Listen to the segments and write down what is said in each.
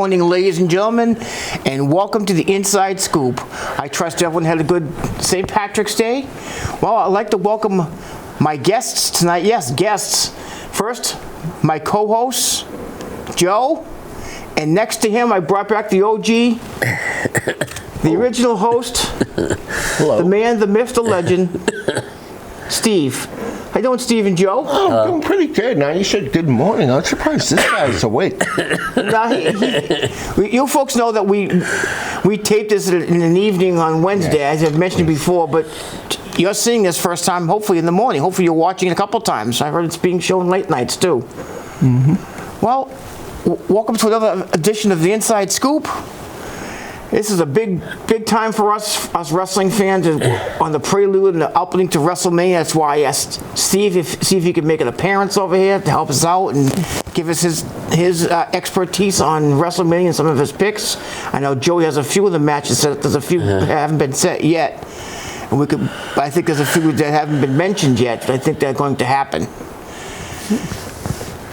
morning, ladies and gentlemen, and welcome to the Inside Scoop. I trust everyone had a good St. Patrick's Day. Well, I'd like to welcome my guests tonight. Yes, guests. First, my co-host, Joe, and next to him, I brought back the OG, the original host, Hello. the man, the myth, the legend, Steve. How you doing, Steve and Joe? Oh, I'm doing pretty good. Now you said good morning. I'm surprised this guy's awake. Now, you folks know that we taped this in an evening on Wednesday, as I've mentioned before, but you're seeing this first time, hopefully in the morning. Hopefully you're watching it a couple times. I heard it's being shown late nights too. Mm-hmm. Well, welcome to another edition of the Inside Scoop. This is a big time for us wrestling fans on the prelude and the opening to WrestleMania. That's why I asked Steve see if he could make an appearance over here to help us out and give us his expertise on WrestleMania and some of his picks. I know Joey has a few of the matches set. There's a few that haven't been set yet. And I think there's a few that haven't been mentioned yet, but I think they're going to happen.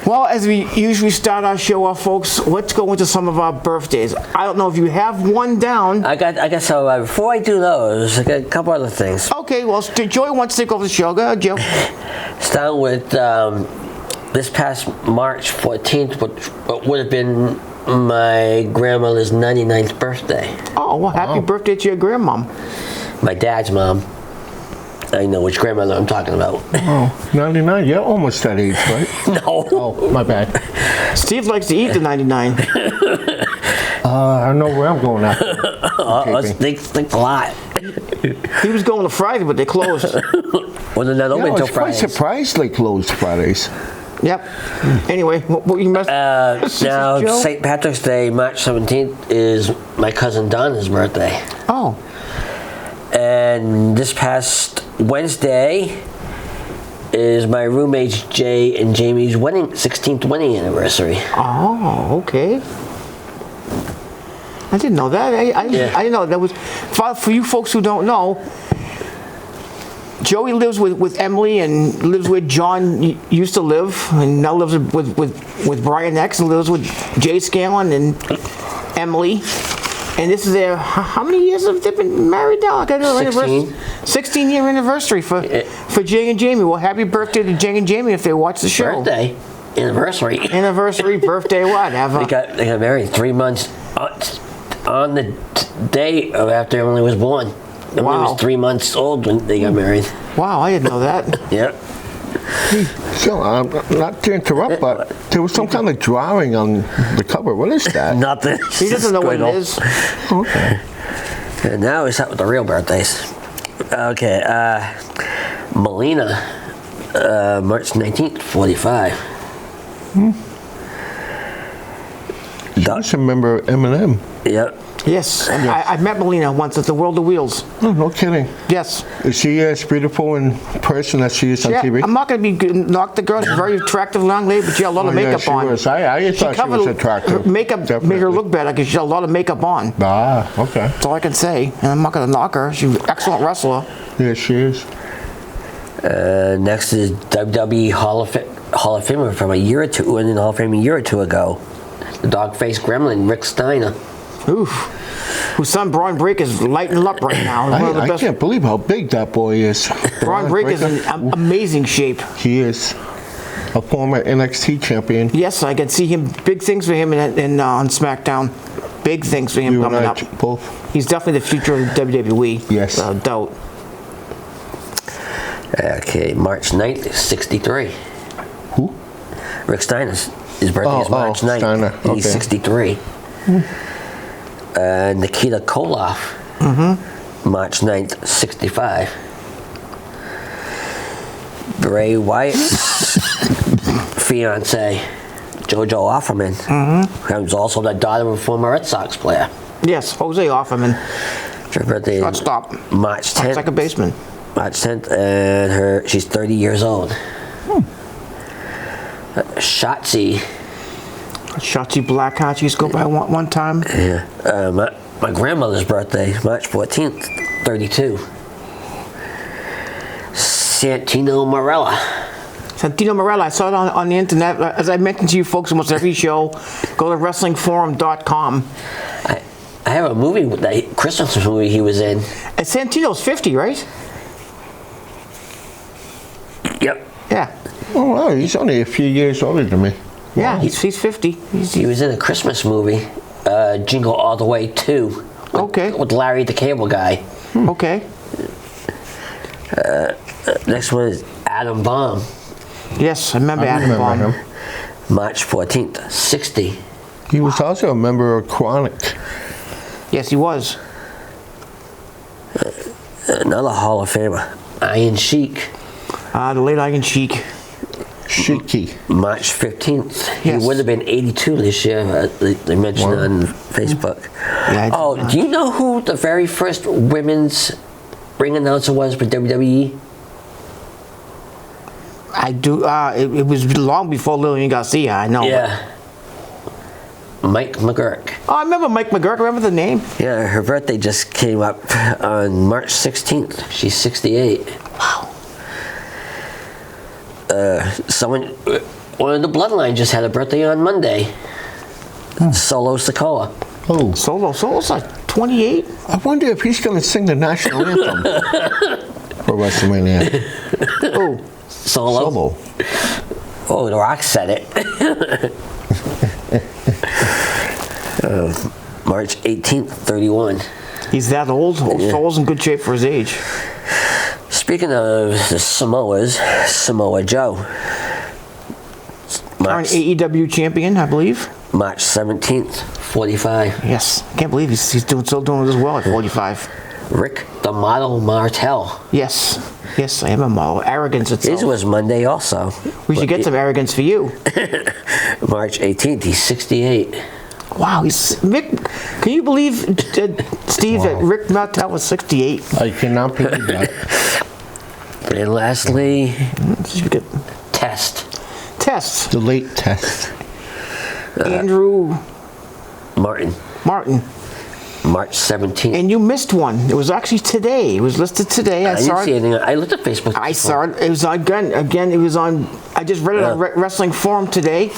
Well, as we usually start our show off, folks, let's go into some of our birthdays. I don't know if you have one down. I got so before I do those, I got a couple other things. Okay, well, Joey wants to take over the show. Go ahead, Joe. Starting with this past March 14th, which would have been my grandmother's 99th birthday. Oh, well, happy birthday to your grandmom. My dad's mom. I know which grandmother I'm talking about. Oh, 99? You're almost that age, right? No. Oh, my bad. Steve likes to eat the 99. I know where I'm going after. Think a lot. He was going to Friday, but they closed. Wasn't that open I until was quite Fridays? surprised they closed Fridays. Yep. Anyway, what you messed Now, Joe? St. Patrick's Day, March 17th, is my cousin Donna's birthday. Oh. And this past Wednesday is my roommates Jay and Jamie's 16th wedding anniversary. Oh, okay. I didn't know that. I didn't know that was for you folks who don't know. Joey lives with Emily and lives where John used to live, and now lives with Brian X and lives with Jay Scanlon and Emily. And this is their, how many years have they been married now? 16. 16-year anniversary for Jay and Jamie. Well, happy birthday to Jay and Jamie if they watch the show. Birthday? Anniversary? Birthday, whatever. They got married 3 months on the day of after Emily was born. Emily was 3 months old when they got married. Wow, I didn't know that. Yep. So, not to interrupt, but there was some kind of drawing on the cover. What is that? Nothing. He doesn't know what it is. Okay. And now we start with the real birthdays. Okay, Melina, March 19th, 45. I just remember Eminem. Yep. Yes, I met Melina once at the World of Wheels. Oh, no kidding. Yes. Is she as beautiful in person as she is on TV? I'm not going to be knocked the girl. She's a very attractive young lady, but she had a lot of makeup she on. Was. I thought she was attractive. Her makeup Definitely. made her look better because she had a lot of makeup on. Ah, okay. That's all I can say. And I'm not going to knock her. She's an excellent wrestler. Yeah, she is. Next is WWE Hall of Famer from a year or two, and in the Hall of Fame a year or two ago. The dog-faced gremlin, Rick Steiner. Oof. Whose son Braun Breaker is lighting up right now. I can't believe how big that boy is. Braun Breaker is in amazing shape. He is a former NXT champion. Yes, I can see him. Big things for him on SmackDown. Big things for him You coming and I up. both. He's definitely the future of WWE. Yes. Without doubt. Okay, March 9th, 63. Who? Rick Steiner's. His birthday is March 9th. Steiner. And he's 63. Nikita Koloff, March 9th, 65. Bray Wyatt's fiance, JoJo Offerman, who's also the daughter of a former Red Sox player. Yes, Jose Offerman. Her birthday is Shortstop. March 10th. Second baseman. March 10th, and she's 30 years old. Shotzi. Shotzi Blackheart she used to go by one time. Yeah. My grandmother's birthday, March 14th, 32. Santino Marella. Santino Marella, I saw it on the internet. As I mentioned to you folks almost every show, go to WrestlingForum.com. I have a movie, that Christmas movie he was in. And Santino's 50, right? Yep. Yeah. Oh, wow, he's only a few years older than me. Yeah, he's 50. He was in a Christmas movie, Jingle All the Way 2. Okay. With Larry the Cable Guy. Okay. Next one is Adam Baum, Yes, I remember I Adam remember Baum. him. March 14th, 60. He was also a member of Chronic. Yes, he was. Another Hall of Famer, Iron Sheik, The late Iron Sheik. Shiki. March 15th. Yes. He would have been 82 this year, they mentioned Wow. on Facebook. Yeah, I did Oh, not. do you know who the very first women's ring announcer was for WWE? I do. It was long before Lillian Garcia. I know. Yeah. Mike McGurk. Oh, I remember Mike McGurk. Remember the name? Yeah, her birthday just came up on March 16th. She's 68. Wow. One of the Bloodline just had a birthday on Monday. Solo Sikoa. Oh, Solo's like 28. I wonder if he's going to sing the national anthem for WrestleMania. Oh, Solo. Solo. Oh, The Rock said it. March 18th, 31. he's that old. Solo's in good shape for his age. Speaking of the Samoas, Samoa Joe. Current AEW champion, I believe. March 17th, 45. Yes, can't believe he's still doing this well at 45. Rick the Model Martel. Yes, I am a model. Arrogance His itself. was Monday also. We should get some arrogance for you. March 18th, he's 68. Wow, he's Mick. Can you believe, Steve, that Rick Martel was 68? I cannot believe that. And lastly, Test. Test. The late Test. Andrew Martin. Martin. March 17th. And you missed one. It was actually today. It was listed today. I saw didn't see it. anything. I looked at Facebook. I saw it. It was on again. It was on. I just read it on Wrestling Forum today.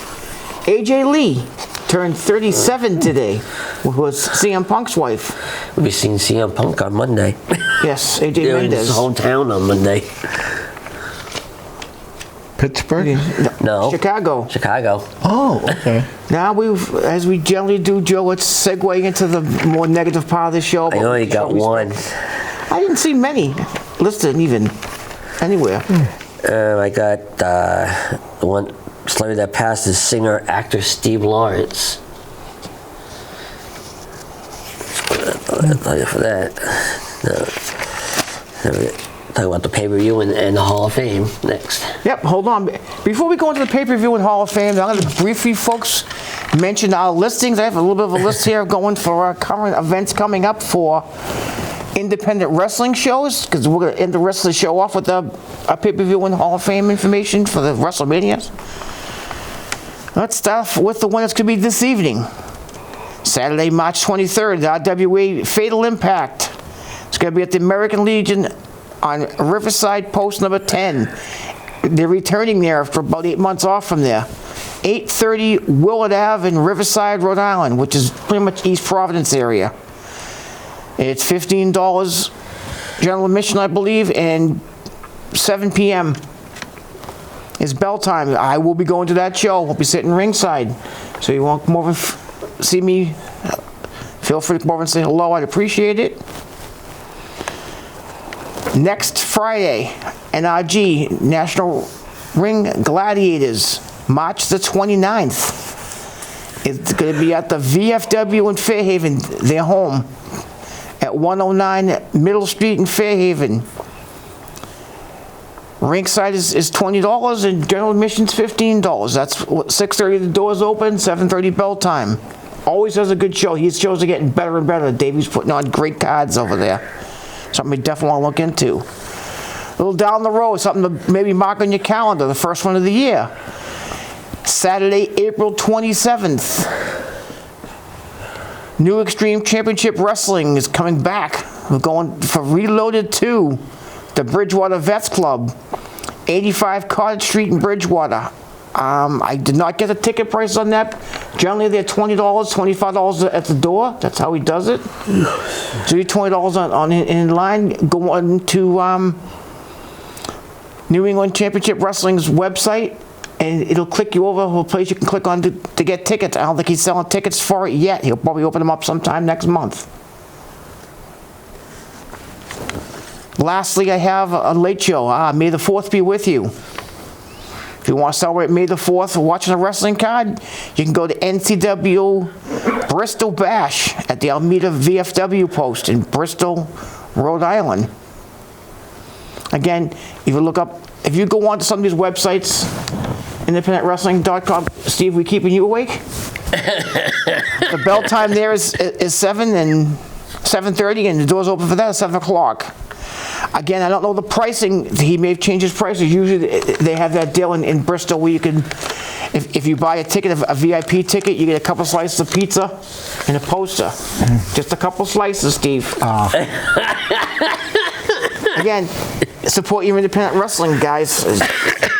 AJ Lee turned 37 today. Was CM Punk's wife. We'll be seeing CM Punk on Monday. Yes, AJ They're in his Mendez. hometown on Monday. Pittsburgh? No. Chicago. Chicago. Oh, okay. Now as we generally do, Joe, let's segue into the more negative part of the show. I only got one. I didn't see many listed even anywhere. I got the one celebrity that passed is singer actor Steve Lawrence. I'll tell you for that. Talk about the pay-per-view and the Hall of Fame next. Yep, hold on. Before we go into the pay-per-view and Hall of Fame, I'm going to briefly, folks, mention our listings. I have a little bit of a list here going for our current events coming up for independent wrestling shows, because we're going to end the rest of the show off with a pay-per-view and Hall of Fame information for the WrestleManias. Let's start off with the one that's going to be this evening. Saturday, March 23rd, the RWA Fatal Impact. It's going to be at the American Legion on Riverside Post number 10. They're returning there after about 8 months off from there. 830 Willard Ave in Riverside, Rhode Island, which is pretty much East Providence area. It's $15 general admission, I believe, and 7 p.m. is bell time. I will be going to that show. I'll be sitting ringside. So you want to come over and see me, feel free to come over and say hello. I'd appreciate it. Next Friday, NRG, National Ring Gladiators, March the 29th. It's going to be at the VFW in Fairhaven, their home, at 109 Middle Street in Fairhaven. Ringside is $20 and general admission's $15. That's 6:30 the doors open, 7:30 bell time. Always does a good show. His shows are getting better and better. Davey's putting on great cards over there. Something you definitely want to look into. A little down the road, something to maybe mark on your calendar, the first one of the year. Saturday, April 27th. New Extreme Championship Wrestling is coming back. We're going for Reloaded 2, the Bridgewater Vets Club. 85 Cottage Street in Bridgewater. I did not get the ticket price on that. Generally, they're $20, $25 at the door. That's how he does it. So you $20 on in line. Go on to New England Championship Wrestling's website, and it'll click you over to a place you can click on to get tickets. I don't think he's selling tickets for it yet. He'll probably open them up sometime next month. Lastly, I have a late show. May the 4th be with you. If you want to celebrate May the 4th watching a wrestling card, you can go to NCW Bristol Bash at the Alameda VFW post in Bristol, Rhode Island. Again, if you go on to some of these websites, independentwrestling.com, Steve, we keeping you awake? The bell time there is 7:30, and the doors open for that at 7 o'clock. Again, I don't know the pricing. He may have changed his prices. Usually they have that deal in Bristol where you can, if you buy a ticket, a VIP ticket, you get a couple slices of pizza and a poster. Just a couple slices, Steve. Again, support your independent wrestling, guys.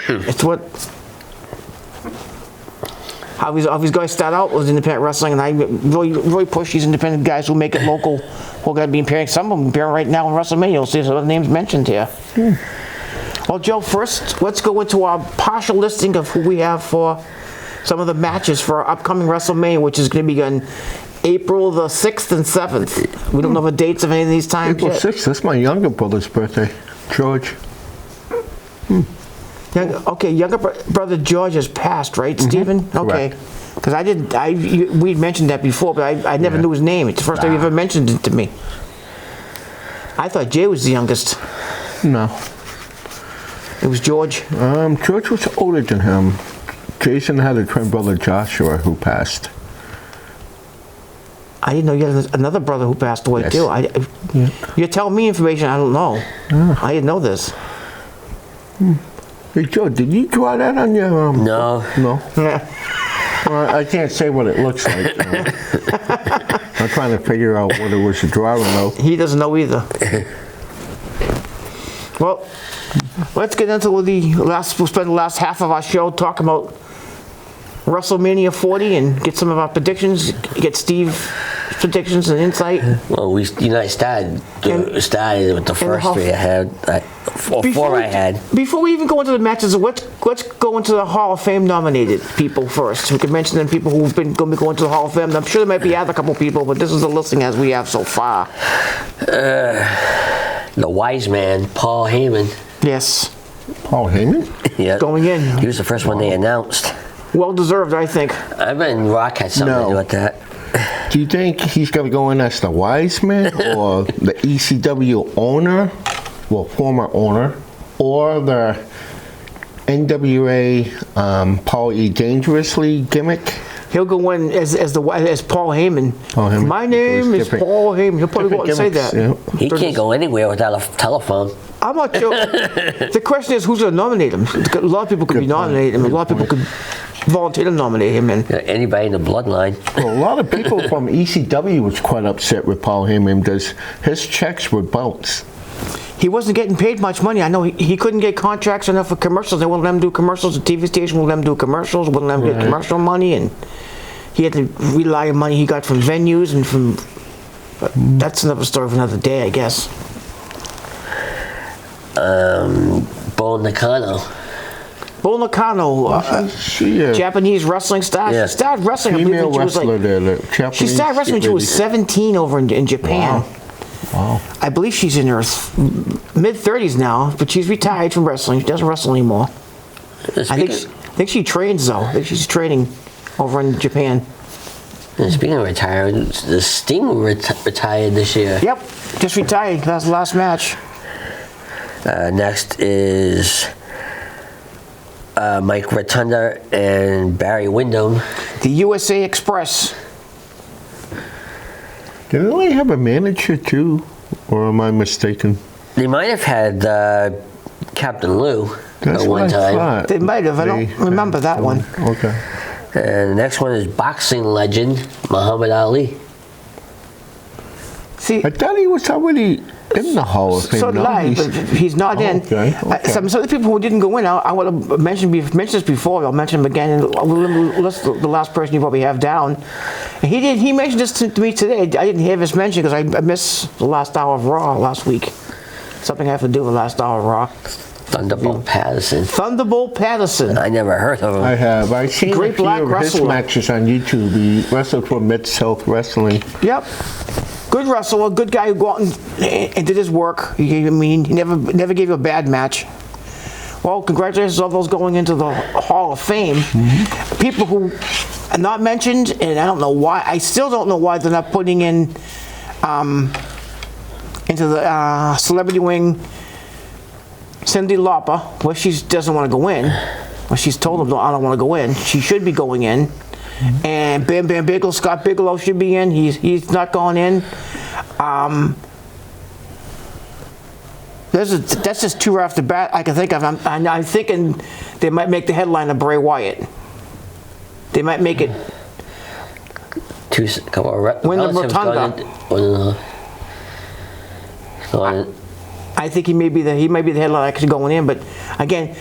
It's how these guys start out was independent wrestling, and I really push these independent guys who make it local. We're going to be appearing, some of them appearing right now in WrestleMania. You'll see some of the names mentioned here. Well, Joe, first, let's go into our partial listing of who we have for some of the matches for our upcoming WrestleMania, which is going to be on April the 6th and 7th. We don't know the dates of any of these times April yet. 6th, that's my younger brother's birthday, George. Younger brother George has passed, right, Stephen? Okay. Because we'd mentioned that before, but I never knew his name. It's the first time you ever mentioned it to me. I thought Jay was the youngest. No. It was George. George was older than him. Jason had a twin brother, Joshua, who passed. I didn't know you had another brother who passed away, Yes. too. You're telling me information I don't know. I didn't know this. Hey, Joe, did you draw that on your... No. No? Yeah. Well, I can't say what it looks like. I'm trying to figure out what it was a drawing of. He doesn't know either. Well, let's get into we'll spend the last half of our show talking about WrestleMania 40 and get some of our predictions, get Steve's predictions and insight. Well, started with the first Hall- three I had, four I had. Before we even go into the matches, let's go into the Hall of Fame nominated people first. We could mention the people who've been going to be going to the Hall of Fame. I'm sure there might be other couple people, but this is the listing as we have so far. The wise man, Paul Heyman. Yes. Paul Heyman? Yeah. Going in. He was the first one they announced. Well deserved, I think. I bet Rock had something to do with that. Do you think he's going to go in as the wise man or the ECW owner, well, former owner, or the NWA Paul E. Dangerously gimmick? He'll go in as Paul Heyman. Paul Heyman. My name is Paul Heyman. He'll probably go out and say that. Yeah. He can't go anywhere without a telephone. I'm not sure. The question is, who's going to nominate him? A lot of people could be nominating him. A lot of people could volunteer to nominate him. And Anybody in the bloodline. Well, a lot of people from ECW was quite upset with Paul Heyman because his checks would bounce. he wasn't getting paid much money. I know he couldn't get contracts enough for commercials. They wouldn't let him do commercials. The TV station wouldn't let him do commercials. Wouldn't let him get commercial money, and he had to rely on money he got from venues and from. But that's another story for another day, I guess. Bull Nakano. Bull Nakano, Japanese wrestling star. Yeah. She started wrestling. I believe, Female when she was wrestler like. there, the Japanese She started wrestling when she was 17 over in Japan. Wow. I believe she's in her mid-30s now, but she's retired from wrestling. She doesn't wrestle anymore. I think she trains though. I think she's training over in Japan. Speaking of retired, the Sting retired this year. Yep, just retired. That's the last match. Next is Mike Rotunda and Barry Windham. The USA Express. Didn't they have a manager too? Or am I mistaken? They might have had Captain Lou That's at what one I time. thought. They might have. I don't remember that one. Okay. And the next one is boxing legend Muhammad Ali. See, I thought he was already in the Hall of Fame. So did no? I, but he's not in. Okay, okay. Some of the people who didn't go in, I would have mentioned this before. I'll mention him again. And we'll list the last person you probably have down. And he mentioned this to me today. I didn't hear this mentioned because I missed the last hour of Raw last week. Something I have to do with the last hour of Raw. Thunderbolt Patterson. Thunderbolt Patterson. I never heard of him. I have. I've seen Great a few black of his wrestler. matches on YouTube. He wrestled for Mid-South Wrestling. Yep. Good wrestler, good guy who go out and did his work. He never gave you a bad match. Well, congratulations on those going into the Hall of Fame. Mm-hmm. People who are not mentioned, and I don't know why. I still don't know why they're not putting in into the celebrity wing Cyndi Lauper, where she doesn't want to go in. Well, she's told them, no, I don't want to go in. She should be going in. Mm-hmm. And Bam Bam Bigelow, Scott Bigelow should be in. He's not going in. That's just two right off the bat I can think of. I'm thinking they might make the headline of Bray Wyatt. They might make it. Win the Rotunda. I think he may be the headline actually going in, but again,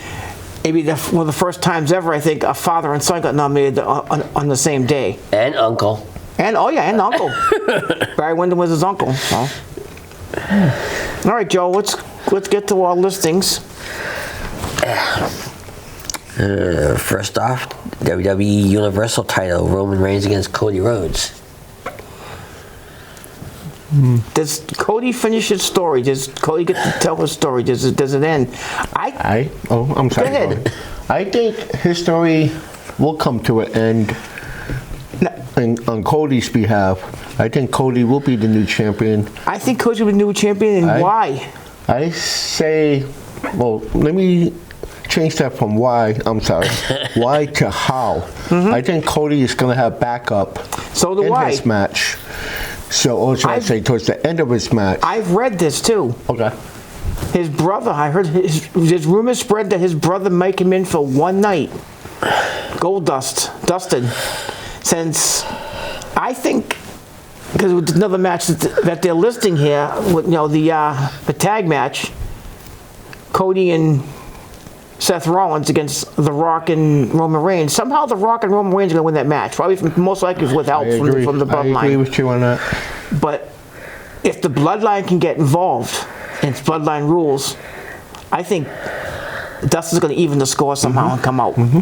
maybe one of the first times ever I think a father and son got nominated on the same day. And uncle. And uncle. Barry Windham was his uncle. So. All right, Joe. Let's get to our listings. First off, WWE Universal title, Roman Reigns against Cody Rhodes. Does Cody finish his story? Does Cody get to tell his story? Does it end? I'm sorry. Go ahead. I think his story will come to an end. On Cody's behalf, I think Cody will be the new champion. I think Cody will be the new champion, and why? I say, well, let me change that from why. I'm sorry, why to how. Mm-hmm. I think Cody is going to have backup in his match. So, or should I say, towards the end of his match. I've read this too. Okay. His brother, I heard his rumors spread that his brother might come in for one night. Dustin. Since I think, because with another match that they're listing here, with the tag match, Cody and Seth Rollins against The Rock and Roman Reigns. Somehow The Rock and Roman Reigns are going to win that match. Probably most likely with help from the bloodline. I agree with you on that. But if the bloodline can get involved in its bloodline rules, I think Dustin's going to even the score somehow and come out. Mm-hmm.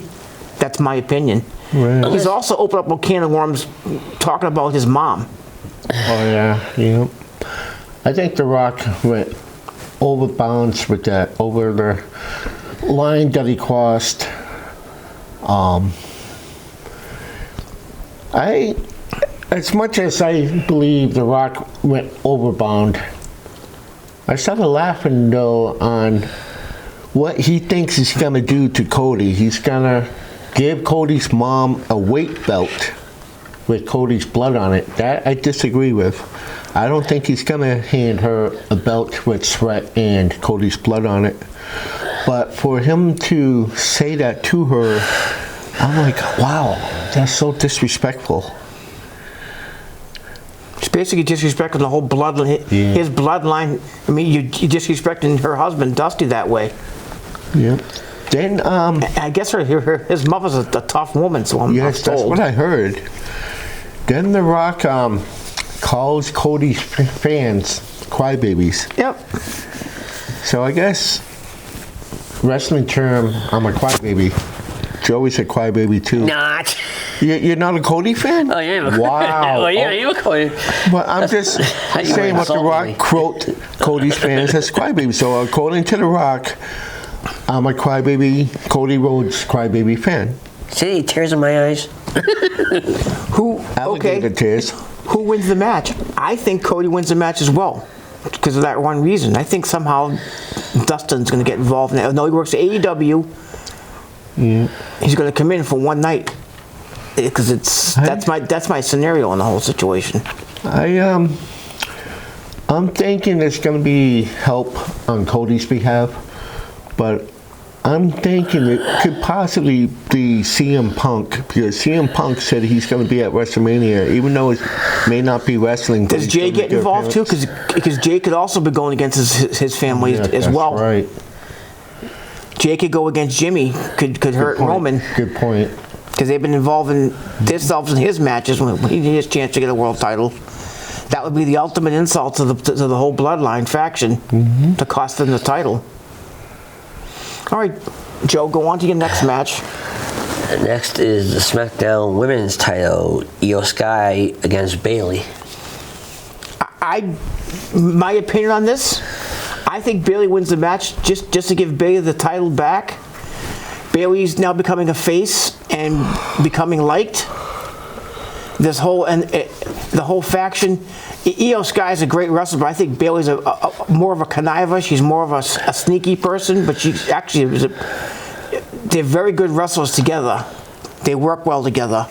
That's my opinion. Right. He's also opened up a can of worms talking about his mom. Oh, yeah. I think The Rock went over bounds with that, over the line that he crossed. As much as I believe The Rock went overbound, I started laughing though on what he thinks he's gonna do to Cody. He's gonna give Cody's mom a weight belt with Cody's blood on it. That I disagree with. I don't think he's gonna hand her a belt with sweat and Cody's blood on it. But for him to say that to her, I'm like, wow, that's so disrespectful. It's basically disrespecting the whole bloodline. Yeah. His bloodline. I mean, you're disrespecting her husband, Dusty, that way. Yeah. Then, I guess his mother's a tough woman, so I'm yes, told. That's what I heard. Then The Rock calls Cody's fans crybabies. Yep. So I guess wrestling term, I'm a crybaby. Joey's a crybaby too. Not. You're not a Cody fan? Oh, yeah. Wow. Oh, yeah, you're a Cody. But I'm just saying what The Rock quote Cody's fans as crybaby. So according to The Rock, I'm a crybaby, Cody Rhodes crybaby fan. See any tears in my eyes? Alligator tears. Who wins the match? I think Cody wins the match as well, because of that one reason. I think somehow Dustin's going to get involved in it. No, he works at AEW. Yeah. He's going to come in for one night, because that's my scenario in the whole situation. I'm thinking there's going to be help on Cody's behalf, but I'm thinking it could possibly be CM Punk, because CM Punk said he's going to be at WrestleMania, even though it may not be wrestling. Does Jay get involved too? Because Jay could also be going against his family as well. Right. Jay could go against Jimmy. Could hurt Roman. Good point. Because they've been involving themselves in his matches when he had his chance to get a world title. That would be the ultimate insult to the whole Bloodline faction to cost them the title. All right, Joe, go on to your next match. Next is the SmackDown Women's title, Io Sky against Bayley. My opinion on this, I think Bayley wins the match just to give Bayley the title back. Bayley's now becoming a face and becoming liked. The whole faction. Io Sky is a great wrestler, but I think Bayley's more of a conniver. She's more of a sneaky person, but she's actually they're very good wrestlers together. They work well together.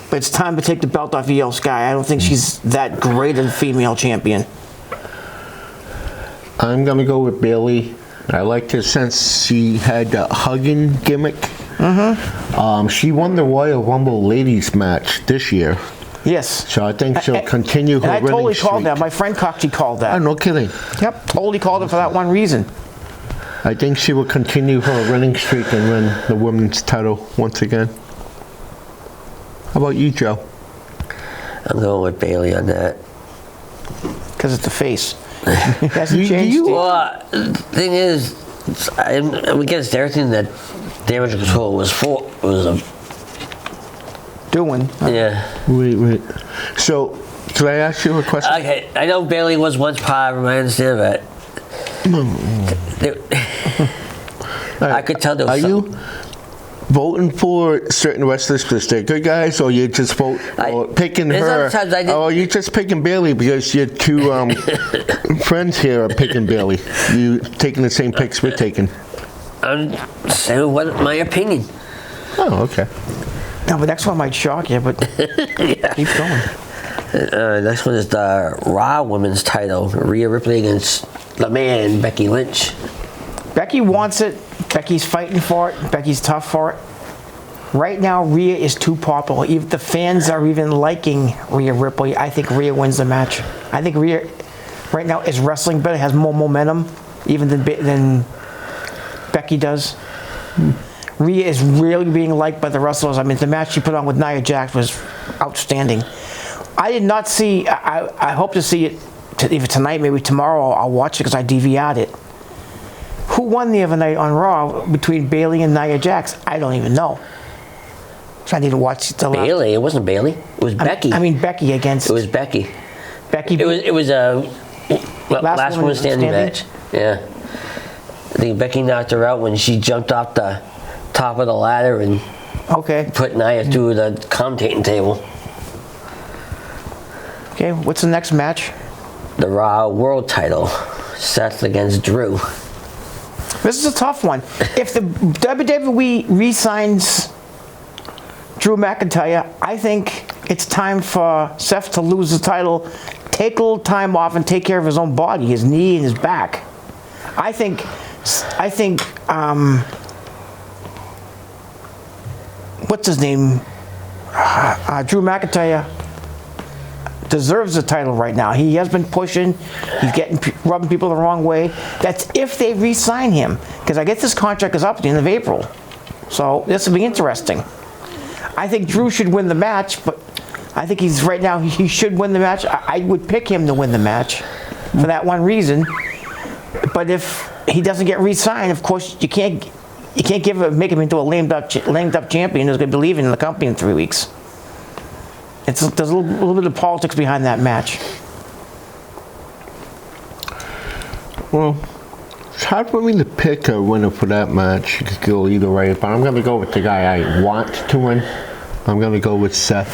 But it's time to take the belt off Io Sky. I don't think she's that great a female champion. I'm going to go with Bayley. I liked her since she had the hugging gimmick. She won the Royal Rumble ladies match this year. Yes. So I think she'll continue her winning streak. I totally called that. My friend Coxie called that. Oh, no kidding. Yep, totally called it for that one reason. I think she will continue her winning streak and win the women's title once again. How about you, Joe? I'm going with Bayley on that. Because it's the face. It hasn't changed. Well, the thing is, I'm against everything that Damage Control was doing. Yeah. Wait. So, can I ask you a question? Okay, I know Bayley was once part of him, I understand that. I could tell there was you voting for certain wrestlers because they're good guys, or you just picking her? Or you just picking Bayley because your two friends here are picking Bayley? You taking the same picks we're taking? I'm saying what my opinion. Oh, okay. No, but next one might shock you, but keep going. Next one is the Raw Women's title, Rhea Ripley against the man, Becky Lynch. Becky wants it. Becky's fighting for it. Becky's tough for it. Right now, Rhea is too popular. If the fans are even liking Rhea Ripley, I think Rhea wins the match. I think Rhea right now is wrestling better, has more momentum even than Becky does. Rhea is really being liked by the wrestlers. I mean, the match she put on with Nia Jax was outstanding. I did not see, I hope to see it either tonight, maybe tomorrow. I'll watch it because I DVR'd it. Who won the other night on Raw between Bayley and Nia Jax? I don't even know. So I need to watch the Bayley? It wasn't Bayley. It was Becky. I mean Becky against. It was Becky. Becky. It was a last woman standing match. Yeah. I think Becky knocked her out when she jumped off the top of the ladder and put Nia through the commentating table. Okay, what's the next match? The Raw World title, Seth against Drew. This is a tough one. If the WWE re-signs Drew McIntyre, I think it's time for Seth to lose the title, take a little time off, and take care of his own body, his knee and his back. I think what's his name? Drew McIntyre deserves the title right now. He has been pushing. He's rubbing people the wrong way. That's if they re-sign him, because I guess this contract is up at the end of April. So this will be interesting. I think Drew should win the match, but I think he should win the match. I would pick him to win the match for that one reason. But if he doesn't get re-signed, of course you can't make him into a lamed up champion who's going to be leaving the company in 3 weeks. There's a little bit of politics behind that match. Well, it's hard for me to pick a winner for that match. You could go either way, but I'm going to go with the guy I want to win. I'm going to go with Seth.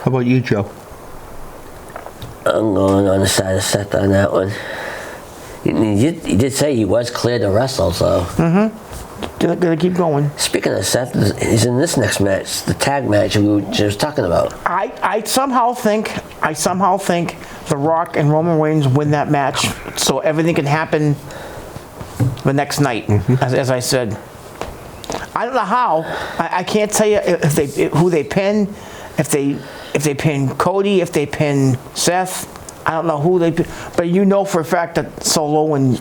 How about you, Joe? I'm going on the side of Seth on that one. He did say he was clear to wrestle, so. Gonna keep going. Speaking of Seth, he's in this next match, the tag match we were just talking about. I somehow think The Rock and Roman Reigns win that match, so everything can happen the next night, as I said. I don't know how. I can't tell you who they pin, if they pin Cody, if they pin Seth. I don't know who they pin, but you know for a fact that Solo and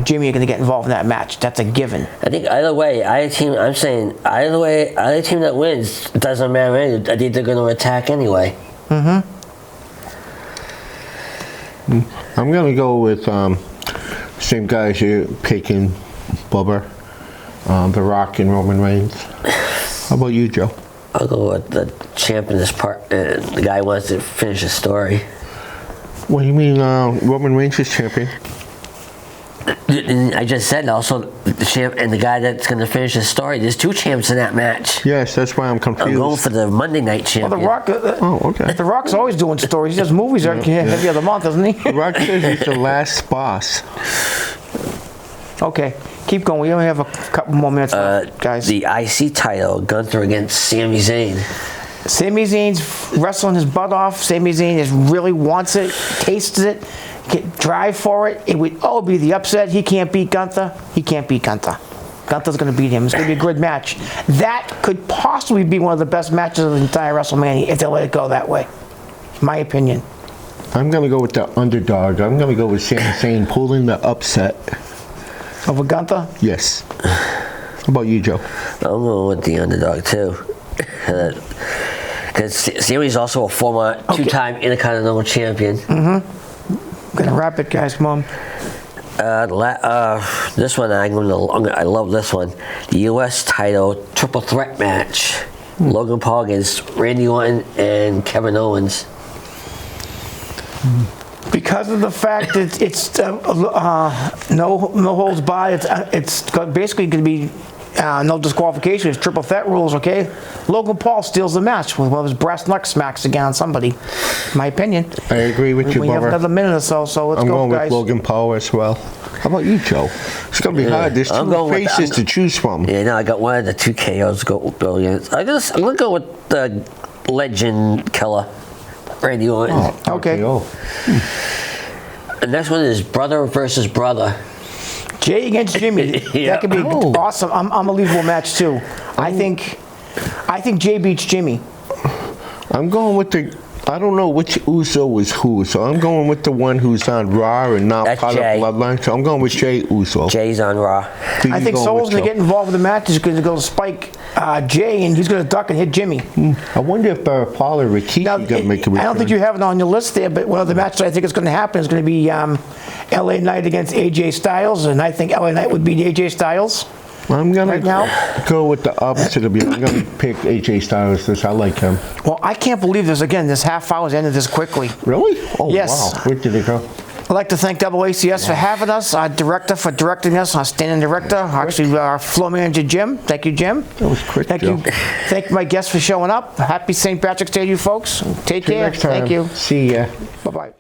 Jimmy are going to get involved in that match. That's a given. I think either way, either team that wins, it doesn't matter. I think they're going to attack anyway. I'm going to go with same guys you're picking, Bubba, The Rock, and Roman Reigns. How about you, Joe? I'll go with the champ in this part. The guy wants to finish his story. What do you mean Roman Reigns is champion? I just said also the champ and the guy that's going to finish his story. There's two champs in that match. Yes, that's why I'm confused. I'm going for the Monday Night champion. Well, The Rock. Okay. The Rock's always doing stories. He does movies every other month, doesn't he? The Rock says he's the last boss. Okay, keep going. We only have a couple more minutes left, guys. The IC title, Gunther against Sami Zayn. Sami Zayn's wrestling his butt off. Sami Zayn really wants it, tastes it, drive for it. It would be the upset. He can't beat Gunther. He can't beat Gunther. Gunther's going to beat him. It's going to be a good match. That could possibly be one of the best matches of the entire WrestleMania if they let it go that way. My opinion. I'm going to go with the underdog. I'm going to go with Sami Zayn pulling the upset. Over Gunther? Yes. How about you, Joe? I'm going with the underdog too. Because Sami's also a former two-time Intercontinental champion. I'm gonna wrap it, guys. Come on. This one I love this one. The U.S. title triple threat match. Logan Paul against Randy Orton and Kevin Owens. Because of the fact that it's no holds barred, it's basically going to be no disqualification. It's triple threat rules, okay? Logan Paul steals the match with one of his brass knuck smacks again on somebody. In my opinion. I agree with you, We have Bubba. another minute or so, so let's I'm go, going guys. with Logan Paul as well. How about you, Joe? It's going to be hard. There's two faces to choose from. Yeah, no, I got one of the two KOs go against. I'm going to go with the legend killer, Randy Orton. Okay. The next one is brother versus brother. Jay against Jimmy. That could be awesome. Unbelievable match too. I think Jay beats Jimmy. I'm going with I don't know which Uso is who, so I'm going with the one who's on Raw and not part of Bloodline. So I'm going with Jay Uso. Jay's on Raw. I think Solo's going to get involved with the match. He's going to go spike Jay, and he's going to duck and hit Jimmy. I wonder if Paul or Rikishi going to make a return. I don't think you have it on your list there, but one of the matches I think is going to happen is going to be LA Knight against AJ Styles, and I think LA Knight would beat AJ Styles. I'm going to go with the opposite of you. I'm going to pick AJ Styles because I like him. Well, I can't believe this half hour's ended this quickly. Really? Oh, yes. Wow. Where did it go? I'd like to thank AACS for having us, our director for directing us, our standing director, actually our floor manager, Jim. Thank you, Jim. That was quick, Thank Joe. you. Thank my guests for showing up. Happy St. Patrick's Day to you folks. Take care. Next time. Thank you. See ya. Bye-bye.